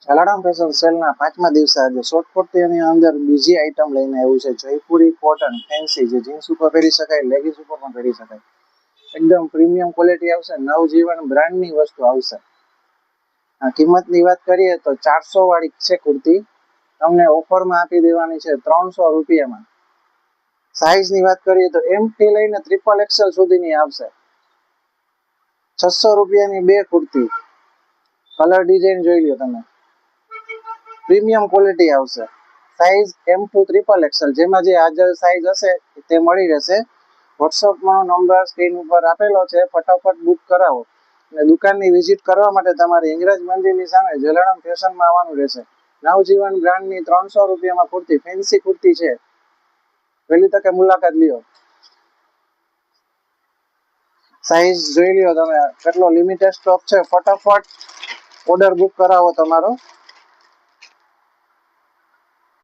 Jalaram fashion સેલના 5મા દિવસે આજે શોર્ટ કુર્તીની અંદર બીજી આઈટમ લઈને આવ્યું છે. જયપુરી કોટન ફેન્સી, જે જીન્સ ઉપર પહેરી શકાય, લેગીસ ઉપર પણ પહેરી શકાય. એકદમ પ્રીમિયમ ક્વોલિટી આવશે. નવજીવન બ્રાન્ડની વસ્તુ આવશે. કિંમતની વાત કરીએ તો 400 વાળી છે કુર્તી, તમને ઓફરમાં આપી દેવાની છે 300 રૂપિયામાં. સાઇઝની વાત કરીએ તો M થી લઈને XXL સુધીની આવશે. 600 રૂપિયાની બે કુર્તી. કલર ડિઝાઇન જોઈ લો તમે. પ્રીમિયમ ક્વોલિટી આવશે. સાઇઝ M to XXL, જેમાં જે હાજર સાઇઝ હશે તે મળી રહેશે. વોટ્સઅપમાં નંબર સ્ક્રીન ઉપર આપેલો છે, ફટાફટ બુક કરાવો. અને દુકાનની વિઝિટ કરવા માટે તમારે ઇંગ્રજ મંદિરની સામે જલારામ ફેશનમાં આવવાનું રહેશે. નવજીવન બ્રાન્ડની 300 રૂપિયામાં કુર્તી, ફેન્સી કુર્તી છે. વહેલી તકે મુલાકાત લ્યો. સાઇઝ જોઈ લ્યો તમે, કેટલો લિમિટેડ સ્ટોક છે. ફટાફટ ઓર્ડર બુક કરાવો તમારો.